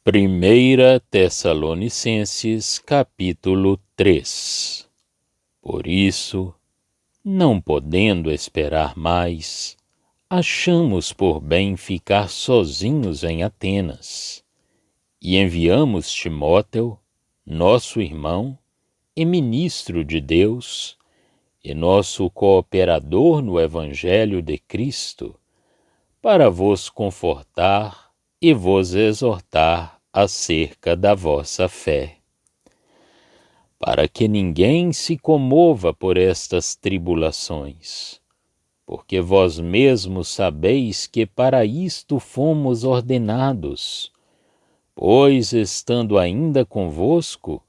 Primeira Tessalonicenses, capítulo 3. Por isso, não podendo esperar mais, achamos por bem ficar sozinhos em Atenas, e enviamos Timóteo, nosso irmão e ministro de Deus, e nosso cooperador no Evangelho de Cristo, para vos confortar e vos exortar acerca da vossa fé, para que ninguém se comova por estas tribulações, porque vós mesmos sabeis que para isto fomos ordenados, pois, estando ainda convosco,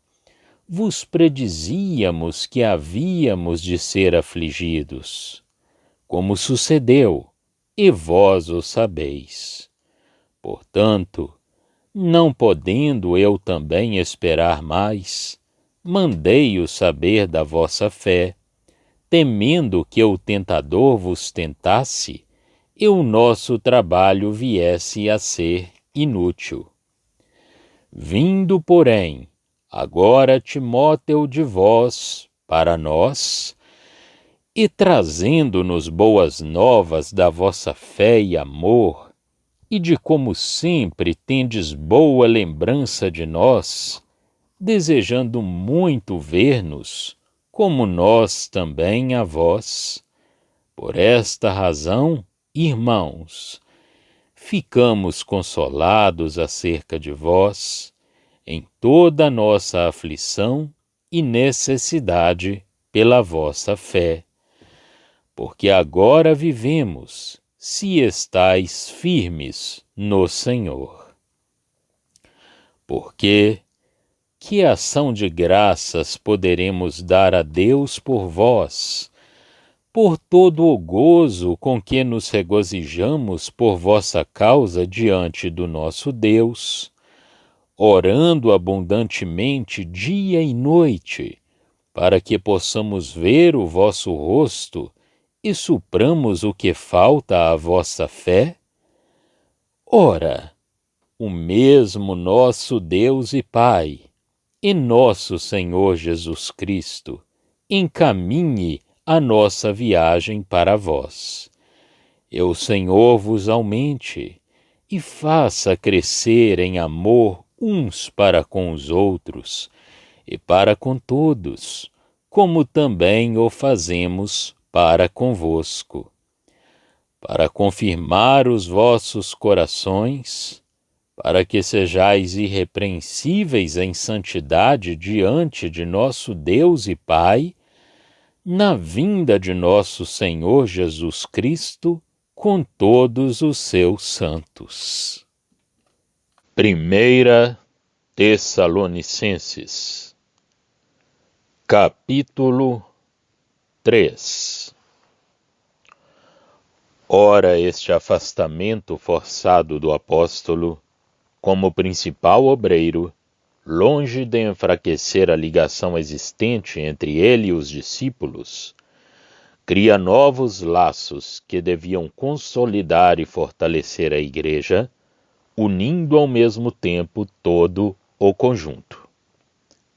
vos predizíamos que havíamos de ser afligidos, como sucedeu, e vós o sabeis. Portanto, não podendo eu também esperar mais, mandei-o saber da vossa fé, temendo que o tentador vos tentasse e o nosso trabalho viesse a ser inútil. Vindo, porém, agora Timóteo de vós para nós, e trazendo-nos boas novas da vossa fé e amor, e de como sempre tendes boa lembrança de nós, desejando muito ver-nos, como nós também a vós. Por esta razão, irmãos, ficamos consolados acerca de vós, em toda a nossa aflição e necessidade pela vossa fé, porque agora vivemos, se estáis firmes no Senhor. Porque que ação de graças poderemos dar a Deus por vós, por todo o gozo com que nos regozijamos por vossa causa diante do nosso Deus, orando abundantemente dia e noite, para que possamos ver o vosso rosto e supramos o que falta à vossa fé? Ora, o mesmo nosso Deus e Pai, e nosso Senhor Jesus Cristo, encaminhe a nossa viagem para vós. E o Senhor vos aumente, e faça crescer em amor uns para com os outros, e para com todos, como também o fazemos para convosco, para confirmar os vossos corações, para que sejais irrepreensíveis em santidade diante de nosso Deus e Pai, na vinda de nosso Senhor Jesus Cristo, com todos os seus santos. Primeira Tessalonicenses, capítulo 3. Ora, este afastamento forçado do apóstolo, como principal obreiro, longe de enfraquecer a ligação existente entre ele e os discípulos, cria novos laços que deviam consolidar e fortalecer a igreja, unindo ao mesmo tempo todo o conjunto.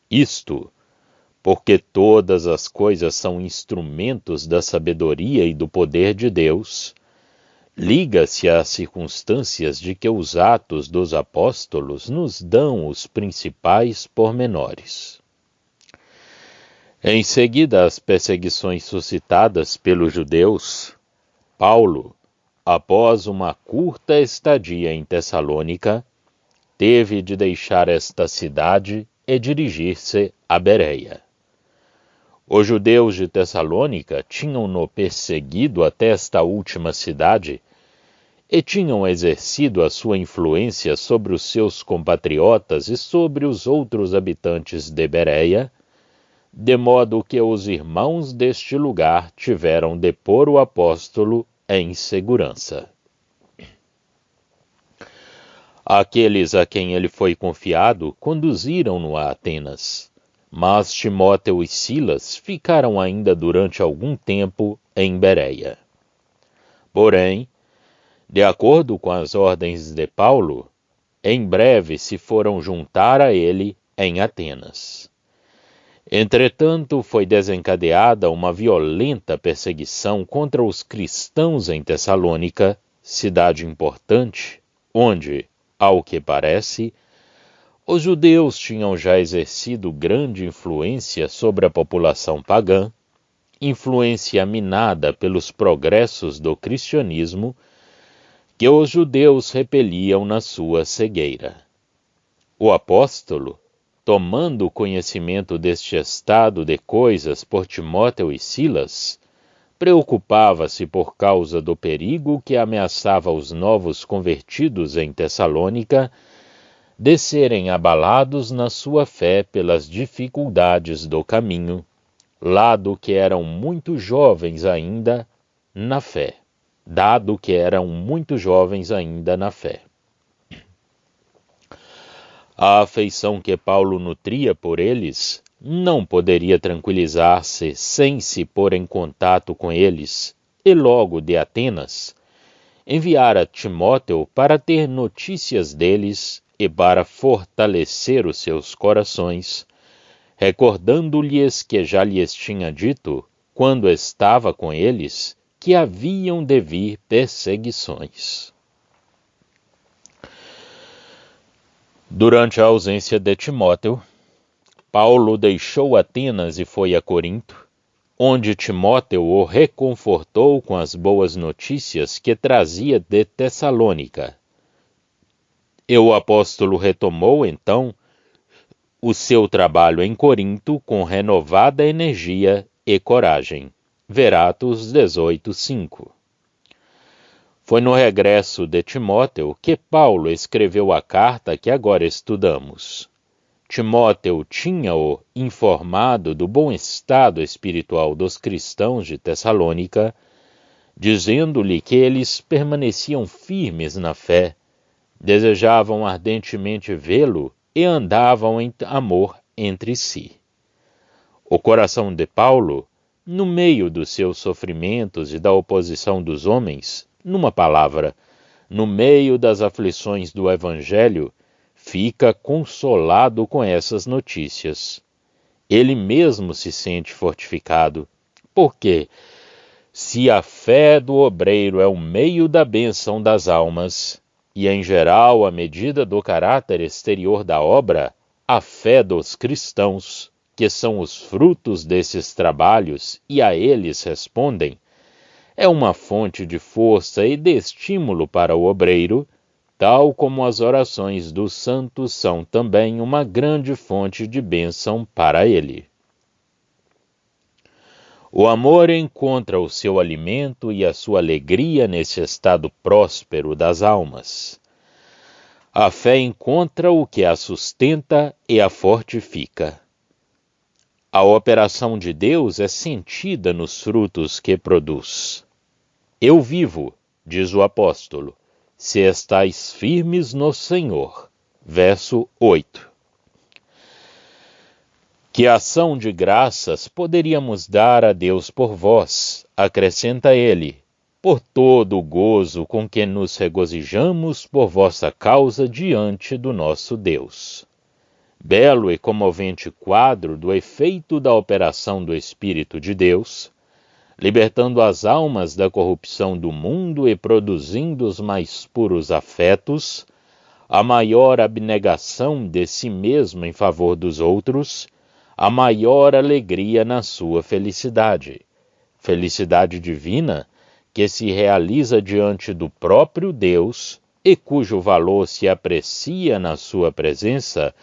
Isto, porque todas as coisas são instrumentos da sabedoria e do poder de Deus, liga-se às circunstâncias de que os atos dos apóstolos nos dão os principais pormenores. Em seguida às perseguições suscitadas pelos judeus, Paulo, após uma curta estadia em Tessalônica, teve de deixar esta cidade e dirigir-se a Bereia. Os judeus de Tessalônica tinham-no perseguido até esta última cidade e tinham exercido a sua influência sobre os seus compatriotas e sobre os outros habitantes de Bereia, de modo que os irmãos deste lugar tiveram de pôr o apóstolo em segurança. Aqueles a quem ele foi confiado conduziram-no a Atenas, mas Timóteo e Silas ficaram ainda durante algum tempo em Bereia. Porém, de acordo com as ordens de Paulo, em breve se foram juntar a ele em Atenas. Entretanto, foi desencadeada uma violenta perseguição contra os cristãos em Tessalônica, cidade importante, onde, ao que parece, os judeus tinham já exercido grande influência sobre a população pagã, influência minada pelos progressos do cristianismo que os judeus repeliam na sua cegueira. O apóstolo, tomando conhecimento deste estado de coisas por Timóteo e Silas, preocupava-se por causa do perigo que ameaçava os novos convertidos em Tessalônica de serem abalados na sua fé pelas dificuldades do caminho, dado que eram muito jovens ainda na fé. A afeição que Paulo nutria por eles não poderia tranquilizar-se sem se pôr em contato com eles, e logo de Atenas enviara Timóteo para ter notícias deles e para fortalecer os seus corações, recordando-lhes que já lhes tinha dito, quando estava com eles, que haviam de vir perseguições. Durante a ausência de Timóteo, Paulo deixou Atenas e foi a Corinto, onde Timóteo o reconfortou com as boas notícias que trazia de Tessalônica. E o apóstolo retomou, então, o seu trabalho em Corinto com renovada energia e coragem. Ver Atos 18:5. Foi no regresso de Timóteo que Paulo escreveu a carta que agora estudamos. Timóteo tinha-o informado do bom estado espiritual dos cristãos de Tessalônica, dizendo-lhe que eles permaneciam firmes na fé, desejavam ardentemente vê-lo e andavam em amor entre si. O coração de Paulo, no meio dos seus sofrimentos e da oposição dos homens, numa palavra, no meio das aflições do Evangelho, fica consolado com essas notícias. Ele mesmo se sente fortificado, porque, se a fé do obreiro é o meio da bênção das almas, e em geral a medida do caráter exterior da obra, a fé dos cristãos, que são os frutos desses trabalhos e a eles respondem, é uma fonte de força e de estímulo para o obreiro, tal como as orações dos santos são também uma grande fonte de bênção para ele. O amor encontra o seu alimento e a sua alegria nesse estado próspero das almas. A fé encontra o que a sustenta e a fortifica. A operação de Deus é sentida nos frutos que produz. Eu vivo, diz o apóstolo, se estáis firmes no Senhor. Verso 8. Que ação de graças poderíamos dar a Deus por vós, acrescenta ele, por todo o gozo com que nos regozijamos por vossa causa diante do nosso Deus. Belo e comovente quadro do efeito da operação do Espírito de Deus, libertando as almas da corrupção do mundo e produzindo os mais puros afetos, a maior abnegação de si mesmo em favor dos outros, a maior alegria na sua felicidade. Felicidade divina que se realiza diante do próprio Deus e cujo valor se aprecia na sua presença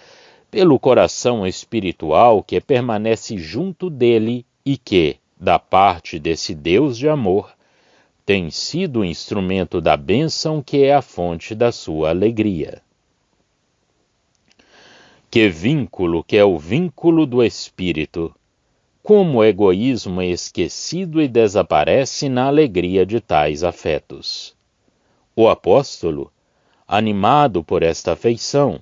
pelo coração espiritual que permanece junto dele e que, da parte desse Deus de amor, tem sido o instrumento da bênção que é a fonte da sua alegria. Que vínculo que é o vínculo do Espírito! Como o egoísmo é esquecido e desaparece na alegria de tais afetos. O apóstolo, animado por esta afeição,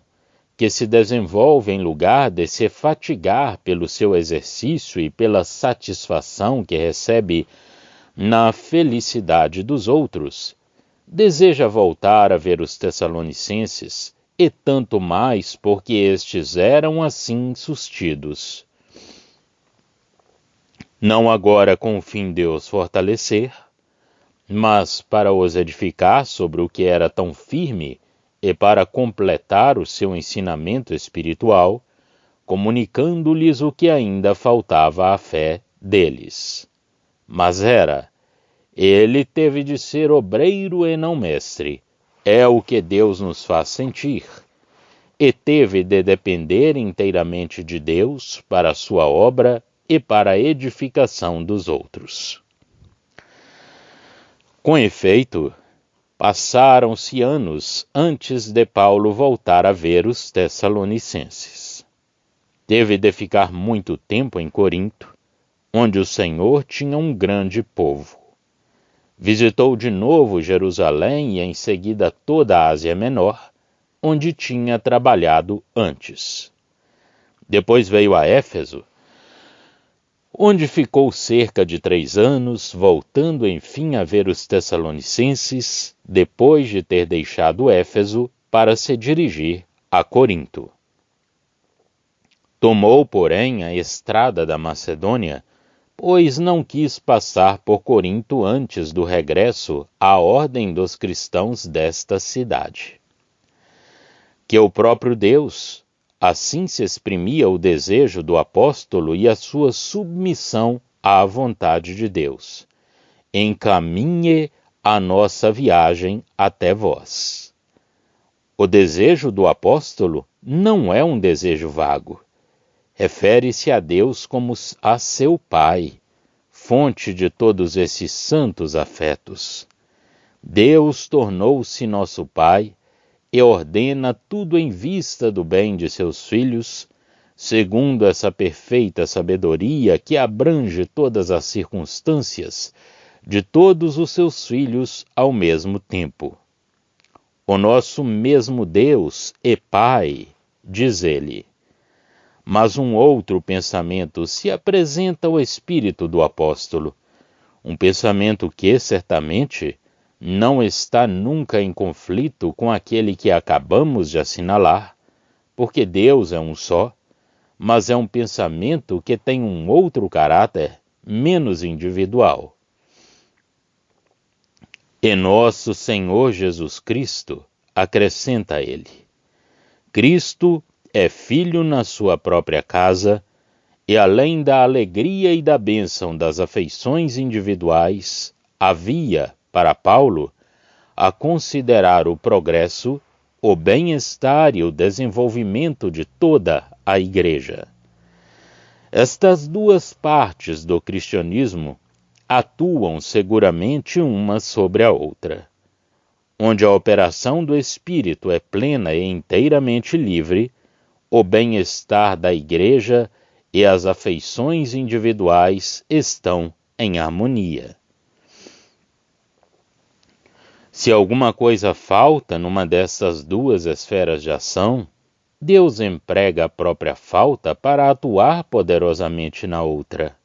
que se desenvolve em lugar de se fatigar pelo seu exercício e pela satisfação que recebe na felicidade dos outros, deseja voltar a ver os Tessalonicenses e tanto mais porque estes eram assim sustidos. Não agora com o fim de os fortalecer, mas para os edificar sobre o que era tão firme e para completar o seu ensinamento espiritual, comunicando-lhes o que ainda faltava à fé deles. Mas ele teve de ser obreiro e não mestre, é o que Deus nos faz sentir, e teve de depender inteiramente de Deus para a sua obra e para a edificação dos outros. Com efeito, passaram-se anos antes de Paulo voltar a ver os Tessalonicenses. Teve de ficar muito tempo em Corinto, onde o Senhor tinha um grande povo. Visitou de novo Jerusalém e em seguida toda a Ásia Menor, onde tinha trabalhado antes. Depois veio a Éfeso, onde ficou cerca de 3 anos, voltando enfim a ver os Tessalonicenses, depois de ter deixado Éfeso para se dirigir a Corinto. Tomou, porém, a estrada da Macedônia, pois não quis passar por Corinto antes do regresso à ordem dos cristãos desta cidade. Que o próprio Deus, assim se exprimia o desejo do apóstolo e a sua submissão à vontade de Deus, encaminhe a nossa viagem até vós. O desejo do apóstolo não é um desejo vago. Refere-se a Deus como a seu Pai, fonte de todos esses santos afetos. Deus tornou-se nosso Pai e ordena tudo em vista do bem de seus filhos, segundo essa perfeita sabedoria que abrange todas as circunstâncias de todos os seus filhos ao mesmo tempo. O nosso mesmo Deus e Pai, diz ele. Mas um outro pensamento se apresenta ao espírito do apóstolo, um pensamento que, certamente, não está nunca em conflito com aquele que acabamos de assinalar, porque Deus é um só, mas é um pensamento que tem um outro caráter menos individual. E nosso Senhor Jesus Cristo, acrescenta ele, Cristo é filho na sua própria casa, e além da alegria e da bênção das afeições individuais, havia, para Paulo, a considerar o progresso, o bem-estar e o desenvolvimento de toda a Igreja. Estas duas partes do cristianismo atuam seguramente uma sobre a outra. Onde a operação do Espírito é plena e inteiramente livre, o bem-estar da Igreja e as afeições individuais estão em harmonia. Se alguma coisa falta numa dessas duas esferas de ação, Deus emprega a própria falta para atuar poderosamente na outra.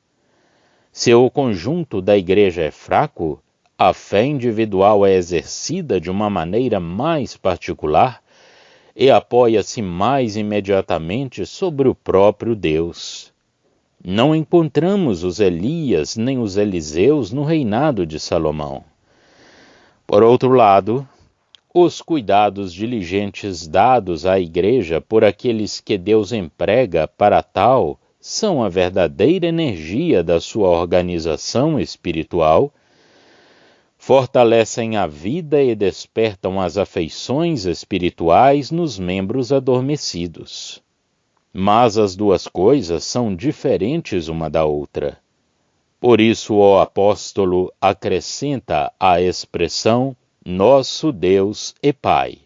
Se o conjunto da Igreja é fraco, a fé individual é exercida de uma maneira mais particular e apoia-se mais imediatamente sobre o próprio Deus. Não encontramos os Elias nem os Eliseus no reinado de Salomão. Por outro lado, os cuidados diligentes dados à Igreja por aqueles que Deus emprega para tal são a verdadeira energia da sua organização espiritual, fortalecem a vida e despertam as afeições espirituais nos membros adormecidos. Mas as duas coisas são diferentes uma da outra. Por isso o apóstolo acrescenta a expressão nosso Deus e Pai.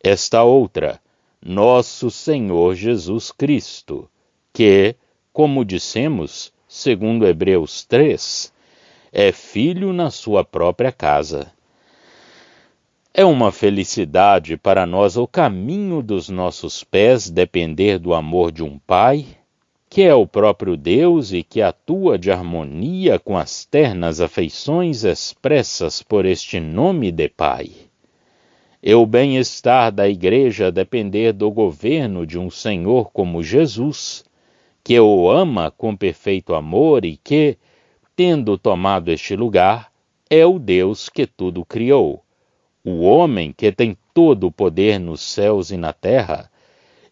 Esta outra, nosso Senhor Jesus Cristo, que, como dissemos, segundo Hebreus 3, é filho na sua própria casa. É uma felicidade para nós o caminho dos nossos pés depender do amor de um Pai, que é o próprio Deus e que atua de harmonia com as ternas afeições expressas por este nome de Pai. e o bem-estar da igreja depender do governo de um Senhor como Jesus, que o ama com perfeito amor e que, tendo tomado este lugar, é o Deus que tudo criou, o homem que tem todo o poder nos céus e na terra,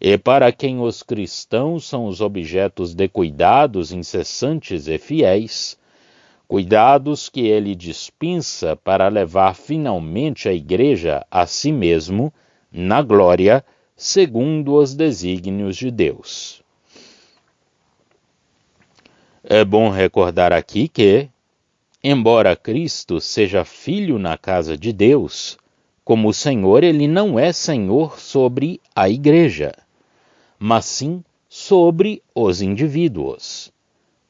e para quem os cristãos são os objetos de cuidados incessantes e fiéis, cuidados que ele dispensa para levar finalmente a igreja a si mesmo, na glória, segundo os desígnios de Deus. É bom recordar aqui que, embora Cristo seja filho na casa de Deus, como Senhor, ele não é Senhor sobre a igreja, mas sim sobre os indivíduos.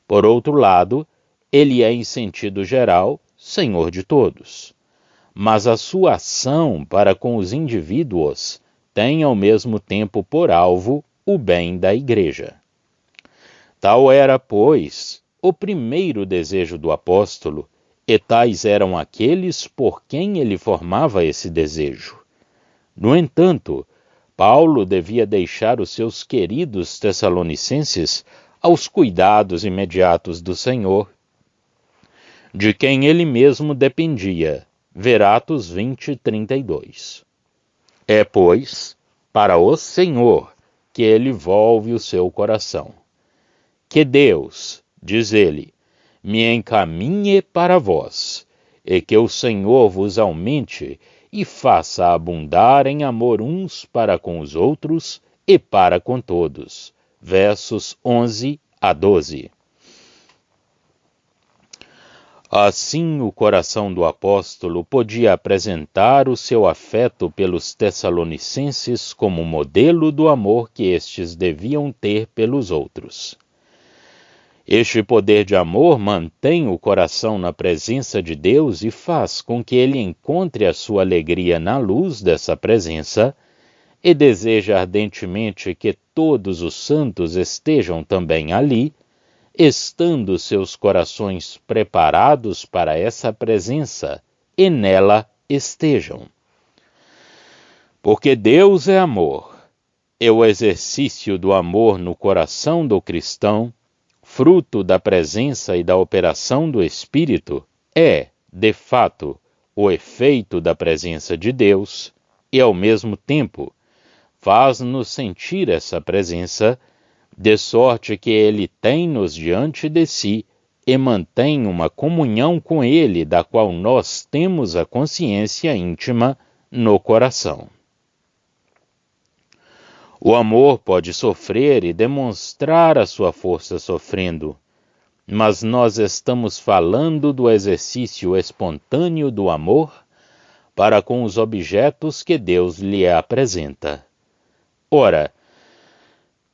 Por outro lado, ele é, em sentido geral, Senhor de todos. Mas a sua ação para com os indivíduos tem ao mesmo tempo por alvo o bem da igreja. Tal era, pois, o primeiro desejo do apóstolo, e tais eram aqueles por quem ele formava esse desejo. No entanto, Paulo devia deixar os seus queridos tessalonicenses aos cuidados imediatos do Senhor, de quem ele mesmo dependia. Ver Atos 20:32. É, pois, para o Senhor que ele volve o seu coração. Que Deus, diz ele, me encaminhe para vós, e que o Senhor vos aumente e faça abundar em amor uns para com os outros e para com todos. Versos 11 a 12. Assim, o coração do apóstolo podia apresentar o seu afeto pelos tessalonicenses como modelo do amor que estes deviam ter pelos outros. Este poder de amor mantém o coração na presença de Deus e faz com que ele encontre a sua alegria na luz dessa presença e deseja ardentemente que todos os santos estejam também ali, estando seus corações preparados para essa presença e nela estejam. Porque Deus é amor, e o exercício do amor no coração do cristão, fruto da presença e da operação do Espírito, é, de fato, o efeito da presença de Deus e, ao mesmo tempo, faz-nos sentir essa presença, de sorte que ele tem-nos diante de si e mantém uma comunhão com ele, da qual nós temos a consciência íntima no coração. O amor pode sofrer e demonstrar a sua força sofrendo, mas nós estamos falando do exercício espontâneo do amor para com os objetos que Deus lhe apresenta. Ora,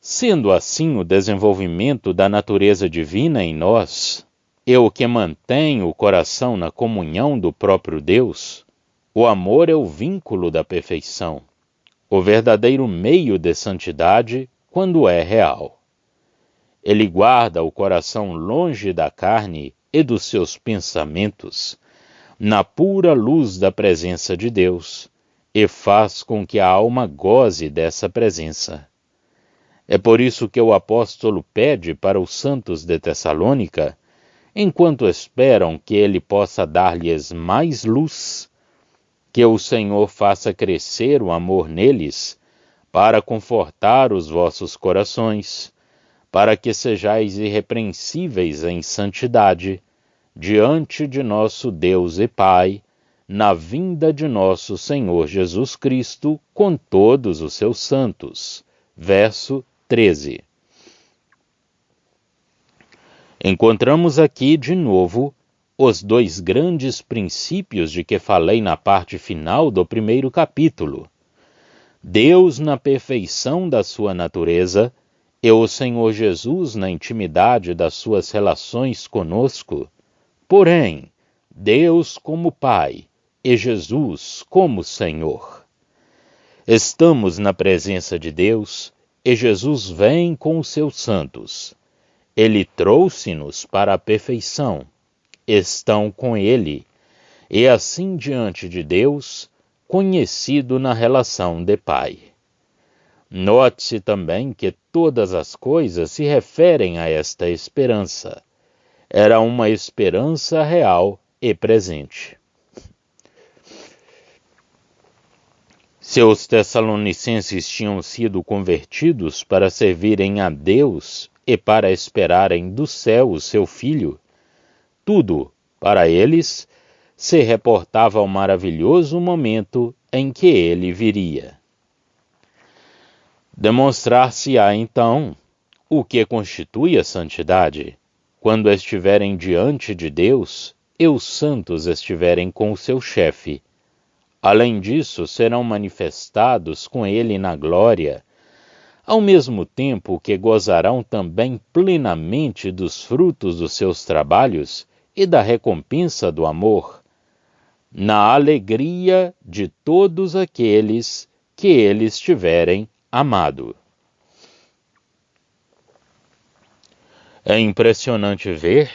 sendo assim o desenvolvimento da natureza divina em nós, e o que mantém o coração na comunhão do próprio Deus, o amor é o vínculo da perfeição, o verdadeiro meio de santidade quando é real. Ele guarda o coração longe da carne e dos seus pensamentos, na pura luz da presença de Deus, e faz com que a alma goze dessa presença. É por isso que o apóstolo pede para os santos de Tessalônica, enquanto esperam que ele possa dar-lhes mais luz, que o Senhor faça crescer o amor neles, para confortar os vossos corações, para que sejais irrepreensíveis em santidade, diante de nosso Deus e Pai, na vinda de nosso Senhor Jesus Cristo, com todos os seus santos. Verso 13. Encontramos aqui, de novo, os dois grandes princípios de que falei na parte final do primeiro capítulo. Deus na perfeição da sua natureza e o Senhor Jesus na intimidade das suas relações conosco. Porém, Deus como Pai e Jesus como Senhor. Estamos na presença de Deus e Jesus vem com os seus santos. Ele trouxe-nos para a perfeição. Estão com ele, e assim diante de Deus, conhecido na relação de pai. Note-se também que todas as coisas se referem a esta esperança. Era uma esperança real e presente. Seus tessalonicenses tinham sido convertidos para servirem a Deus e para esperarem do céu o seu Filho. Tudo, para eles, se reportava ao maravilhoso momento em que ele viria. Demonstrar-se-á, então, o que constitui a santidade, quando estiverem diante de Deus e os santos estiverem com o seu chefe. Além disso, serão manifestados com ele na glória, ao mesmo tempo que gozarão também plenamente dos frutos dos seus trabalhos e da recompensa do amor, na alegria de todos aqueles que eles tiverem amado. É impressionante ver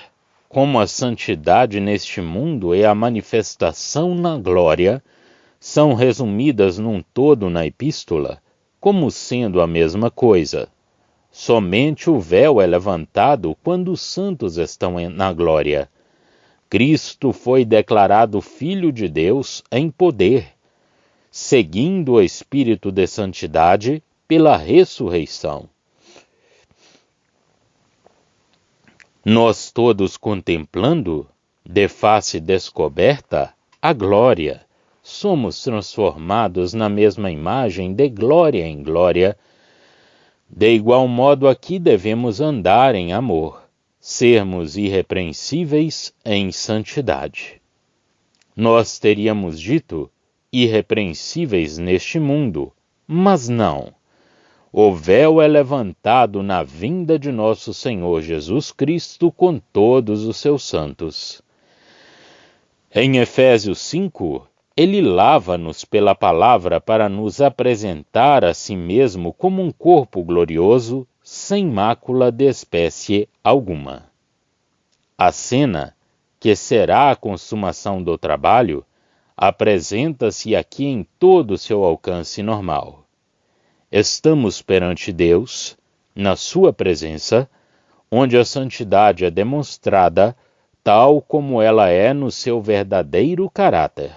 como a santidade neste mundo e a manifestação na glória são resumidas num todo na epístola, como sendo a mesma coisa. Somente o véu é levantado quando os santos estão na glória. Cristo foi declarado Filho de Deus em poder, seguindo o Espírito de santidade pela ressurreição. Nós todos contemplando, de face descoberta, a glória, somos transformados na mesma imagem de glória em glória. De igual modo aqui devemos andar em amor, sermos irrepreensíveis em santidade. Nós teríamos dito irrepreensíveis neste mundo, mas não. O véu é levantado na vinda de nosso Senhor Jesus Cristo com todos os seus santos. Em Efésios 5, ele lava-nos pela palavra para nos apresentar a si mesmo como um corpo glorioso, sem mácula de espécie alguma. A cena, que será a consumação do trabalho, apresenta-se aqui em todo o seu alcance normal. Estamos perante Deus, na sua presença, onde a santidade é demonstrada tal como ela é no seu verdadeiro caráter.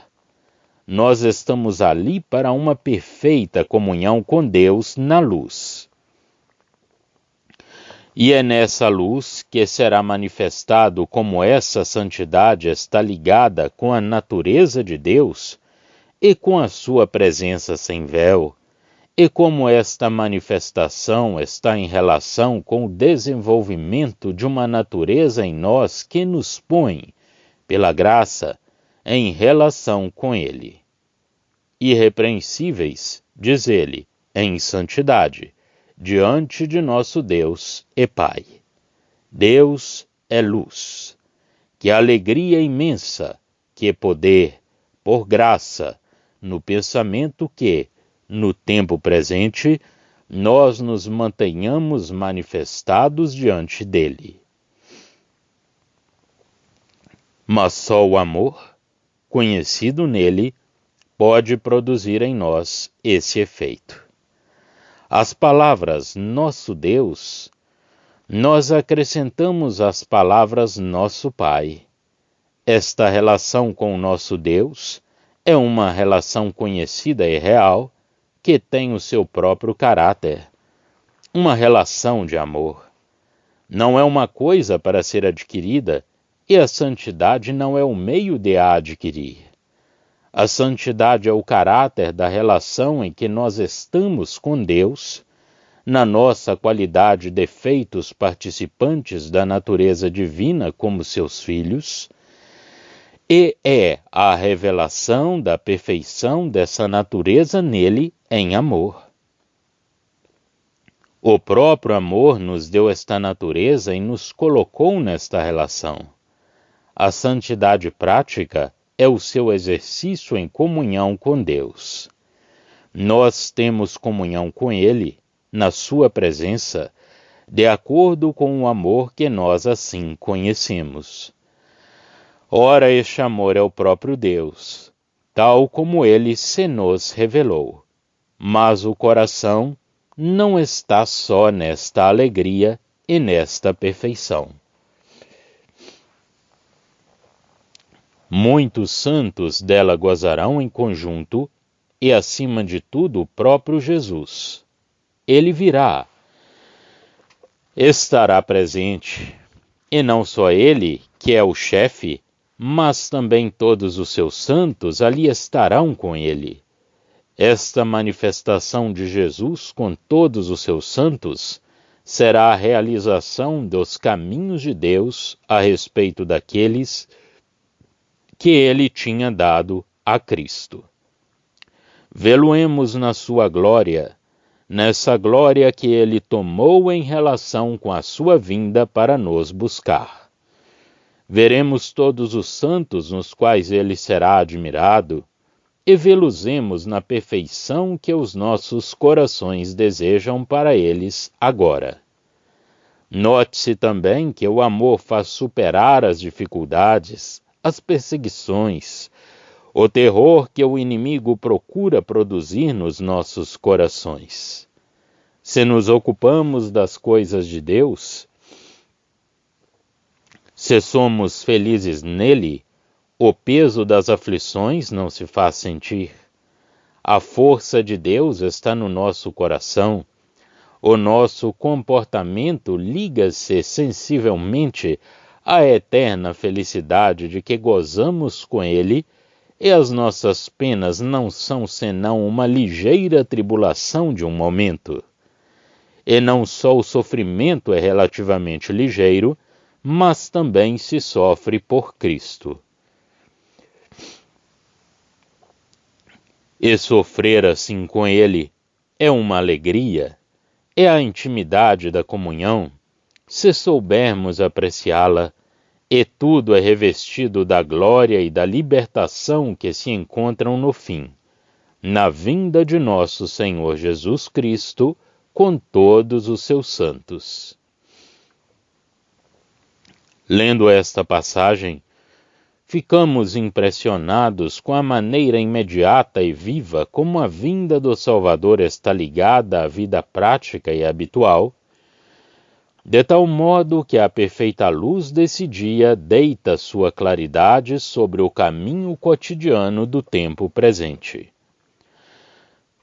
Nós estamos ali para uma perfeita comunhão com Deus na luz. E é nessa luz que será manifestado como essa santidade está ligada com a natureza de Deus e com a sua presença sem véu, e como esta manifestação está em relação com o desenvolvimento de uma natureza em nós que nos põe, pela graça, em relação com Ele. Irrepreensíveis, diz ele, em santidade, diante de nosso Deus e Pai. Deus é luz. Que alegria imensa, que poder, por graça, no pensamento que, no tempo presente, nós nos mantenhamos manifestados diante dele. Mas só o amor, conhecido nele, pode produzir em nós esse efeito. As palavras nosso Deus, nós acrescentamos as palavras nosso Pai. Esta relação com o nosso Deus é uma relação conhecida e real, que tem o seu próprio caráter, uma relação de amor. Não é uma coisa para ser adquirida, e a santidade não é o meio de a adquirir. A santidade é o caráter da relação em que nós estamos com Deus, na nossa qualidade de feitos participantes da natureza divina como seus filhos, e é a revelação da perfeição dessa natureza nele em amor. O próprio amor nos deu esta natureza e nos colocou nesta relação. A santidade prática é o seu exercício em comunhão com Deus. Nós temos comunhão com Ele, na sua presença, de acordo com o amor que nós assim conhecemos. Ora, este amor é o próprio Deus, tal como ele se nos revelou. Mas o coração não está só nesta alegria e nesta perfeição. Muitos santos dela gozarão em conjunto, e acima de tudo o próprio Jesus. Ele virá, estará presente, e não só ele, que é o chefe, mas também todos os seus santos ali estarão com ele. Esta manifestação de Jesus com todos os seus santos será a realização dos caminhos de Deus a respeito daqueles que ele tinha dado a Cristo. Vê-lo-emos na sua glória, nessa glória que ele tomou em relação com a sua vinda para nos buscar. Veremos todos os santos nos quais ele será admirado, e vê-los-emos na perfeição que os nossos corações desejam para eles agora. Note-se também que o amor faz superar as dificuldades, as perseguições, o terror que o inimigo procura produzir nos nossos corações. Se nos ocupamos das coisas de Deus, se somos felizes nele, o peso das aflições não se faz sentir. A força de Deus está no nosso coração. O nosso comportamento liga-se sensivelmente à eterna felicidade de que gozamos com ele, e as nossas penas não são senão uma ligeira tribulação de um momento. E não só o sofrimento é relativamente ligeiro, mas também se sofre por Cristo. E sofrer assim com ele é uma alegria, é a intimidade da comunhão, se soubermos apreciá-la, e tudo é revestido da glória e da libertação que se encontram no fim, na vinda de nosso Senhor Jesus Cristo com todos os seus santos. Lendo esta passagem, ficamos impressionados com a maneira imediata e viva como a vinda do Salvador está ligada à vida prática e habitual, de tal modo que a perfeita luz desse dia deita sua claridade sobre o caminho cotidiano do tempo presente.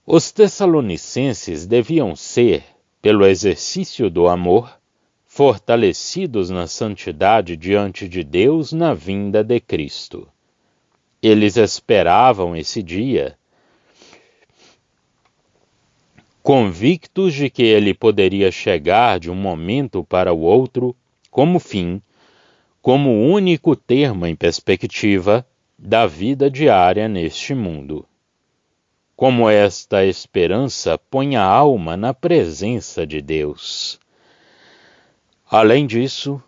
Os tessalonicenses deviam ser, pelo exercício do amor, fortalecidos na santidade diante de Deus na vinda de Cristo. Eles esperavam esse dia, convictos de que ele poderia chegar de um momento para o outro como fim, como único termo em perspectiva da vida diária neste mundo. Como esta esperança põe a alma na presença de Deus. Além disso,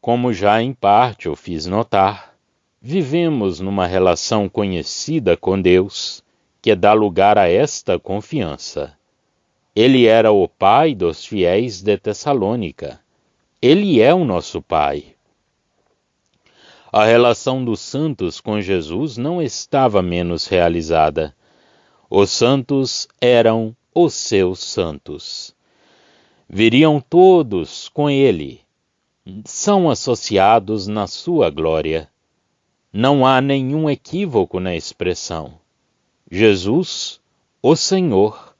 como já em parte eu fiz notar, vivemos numa relação conhecida com Deus, que dá lugar a esta confiança. Ele era o Pai dos fiéis de Tessalônica. Ele é o nosso Pai. A relação dos santos com Jesus não estava menos realizada. Os santos eram os seus santos. Viriam todos com ele. São associados na sua glória. Não há nenhum equívoco na expressão. Jesus, o Senhor,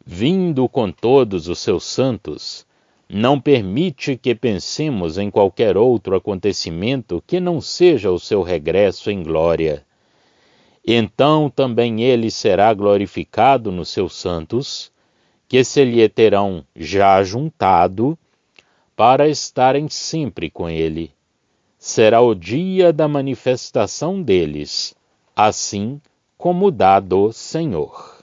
vindo com todos os seus santos, não permite que pensemos em qualquer outro acontecimento que não seja o seu regresso em glória. Então também ele será glorificado nos seus santos, que se lhe terão já juntado para estarem sempre com ele. Será o dia da manifestação deles, assim como da do Senhor.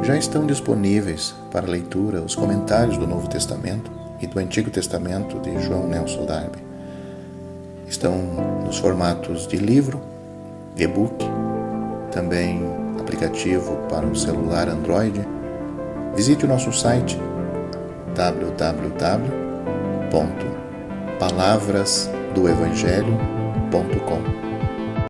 Já estão disponíveis para leitura os comentários do Novo Testamento e do Antigo Testamento de João Nelson Darby. Estão nos formatos de livro, e-book, também aplicativo para o celular Android. Visite o nosso site www.palavrasdoevangelho.com.